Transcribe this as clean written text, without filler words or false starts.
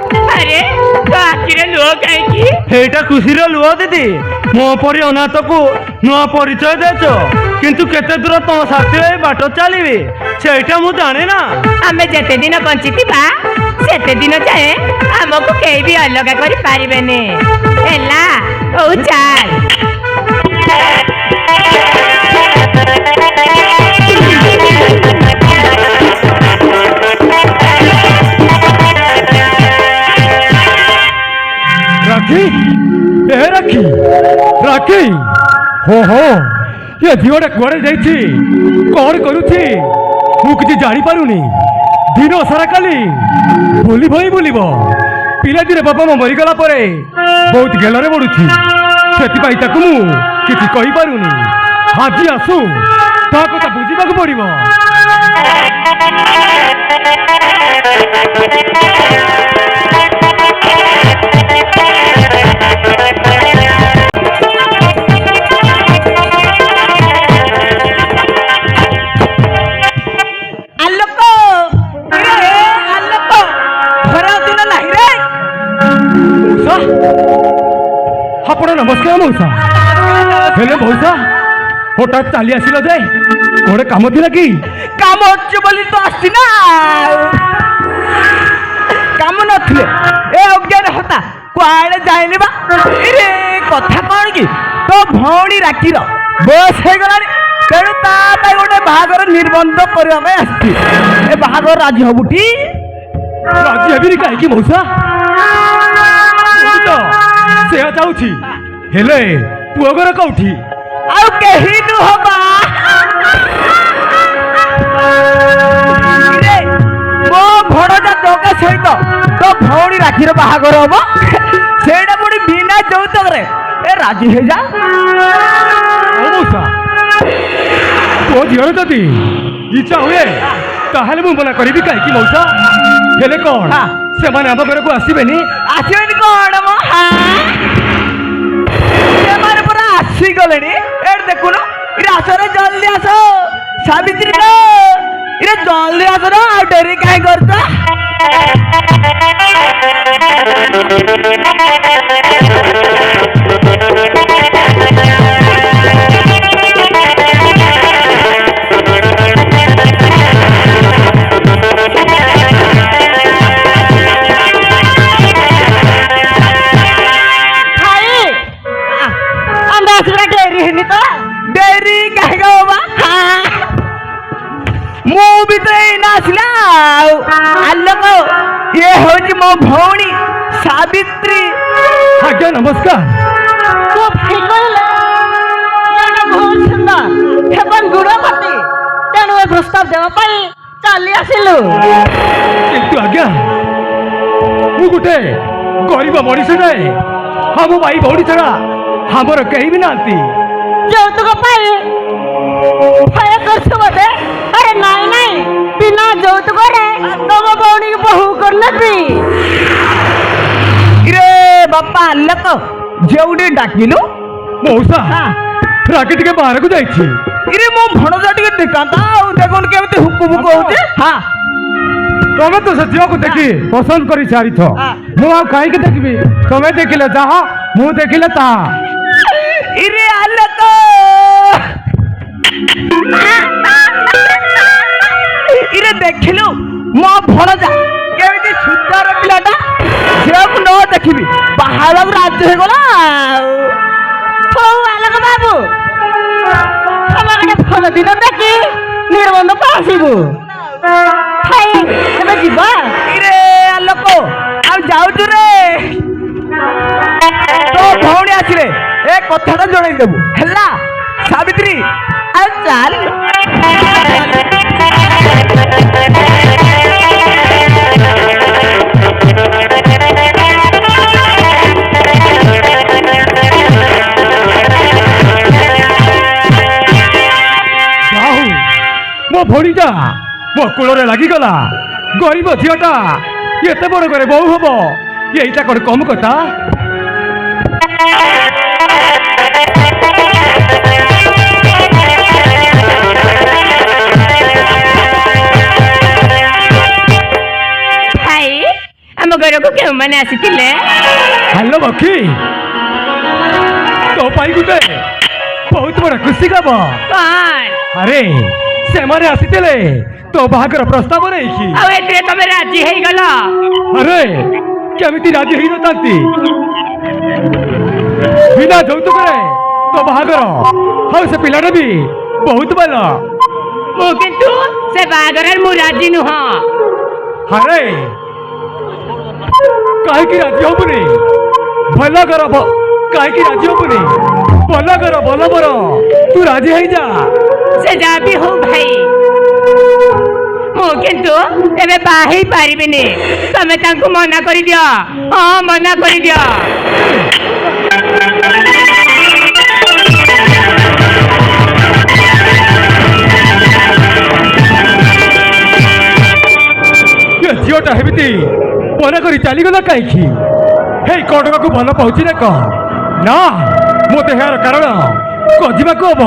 अरे तो आखिर लुह कहीं हेटा खुशीर लुह दीदी मो परी अनाथ को नुआ परिचय देच किंतु केते दूर तुम साथी बाट चलिए सेटा मु जाने ना आमे जेते दिन बंची सेते दिन जाए आमको कहीं भी अलग कर पारिबेने एला ओ चल राखी ए राखी राखी हो ये झीवटा कुआड़े जाइछि कौन करुछि मु किछि जानि पारुनी दिन सारा काली बोली भई बोलिबो पिला दिने बापा मो मरिगला परे बहुत गेलरे बडुछि सेति पई ताकु मु किछि कहि पारुनी हाजी आसु ता कथा बुझिबाकु पड़िबो आपण नमस्कार मौसा हेले मौसा हठात चली आसिल जे गोटे काम थिला कि काम अच्छे बोली तो आसी ना काम नथिले ए अज्ञान होता कुआड़े जाइले बा रे कथा कौन कि तो भौणी राखीर बस हो गलानी तेणु ता गोटे बाहागर निर्बंध करने आसी ए बाहागर राजी हबुटी राजी हेबी कहीं मौसा से चाहूँ हेले पुओ घर कौठी आउ कहीं नुहबा मो भणजा जगा सहित तो भौणी राखीर बाहागर हम सेटा पुणी बिना यौतुक रे ए राजी हो जा मौसा तो झीर जदि इच्छा हुए ताहले मु मना करी कहीं मौसा हेले कौन से माने आम घर को आसबेनी कौन मो आसी गले देखुन आसरे जल्दी आस सावित्री इरे जल्दी आस ना डेरी कहीं कर ये हूँ मो भौणी सावित्री आज्ञा नमस्कार बहुत सुंदर हेबन गुणवती तेणु ए प्रस्ताव देवाई चली आसिलु किंतु आज्ञा मु गोटे गरीब मनीष नाए हम भाई भौणी छड़ा हमर कहीं भी नांती যৌতুক পাই ভয় করছো বটে আরে নাই বিনা যৌতুকরে তম বউনি বহু করনেবি रे बापा अल्लक जेवडी डाकिलु मौसा राकेट के बाहर को जाइछि इरे मो भणजा टिके देखाता आ देखोन केमते हुक्कु बुक होचे हां तमे तो से झियो को देखि पसंद करी सारी थो मु आ काई के देखबी तमे देखिले जाहा मु देखिले ता इरे अल्लक इरे देखिलु मो भणजा केमते सुंदर पिलाटा जेब न देखिबी बाहर राज्य हो गला हो आलक बाबू हमर फल दिन देखि निर्बंध पासिबु हाय एबे जीवा इरे आलोक आ जाउछु रे तो भौणी आसिले ए कथाटा जणाई देबु हल्ला सावित्री आ चल मो भौणीटा मो कूल लगिगला गरीब झीटा एत बड़ करे बहु हम यहीटा कौन कम कथा भाई आम ଘରକୁ କେଉଁମାନେ ଆସିଥିଲେ? ହ୍ୟାଲୋ ବଖି, ତୋ ପାଇଁ ଗୋଟେ ବହୁତ ବଡ଼ ଖୁସି ଖବର। କଣ? ଆରେ ସେମାନେ ଆସିଥିଲେ ତୋ ବାହାଘର ପ୍ରସ୍ତାବ ନେଇକି। ଆଉ ଏଥିରେ ତମେ ରାଜି ହେଇଗଲ? ଆରେ କେମିତି ରାଜି ହେଇନଥାନ୍ତି? ବିନା ଯୌତୁକରେ ତୋ ବାହାଘର, ଆଉ ସେ ପିଲାଟା ବି ବହୁତ ଭଲ। ମୁଁ କିନ୍ତୁ ସେ ବାହାଘରରେ ମୁଁ ରାଜି ନୁହଁ। ଆରେ କାହିଁକି ରାଜି ହବୁନି? ଭଲ କର, କାହିଁକି ରାଜି ହବୁନି? ଭଲ କର, ଭଲ କର, ତୁ ରାଜି ହେଇଯା। ସେ ଯାହା ବି ହଉ ଭାଇ, ମୁଁ କିନ୍ତୁ ଏବେ ବାହା ହେଇ ପାରିବିନି। ତମେ ତାଙ୍କୁ ମନା କରିଦିଅ। ହଁ, ମନା କରିଦିଅ। ଏ ଝିଅଟା ହେମିତି ମନା କରି ଚାଲିଗଲା କାହିଁକି? ହେଇ କଟକକୁ ଭଲ ପାଉଛି ନା କହ? ନା, ମୋତେ ଏହାର କାରଣ ଖୋଜିବାକୁ ହବ।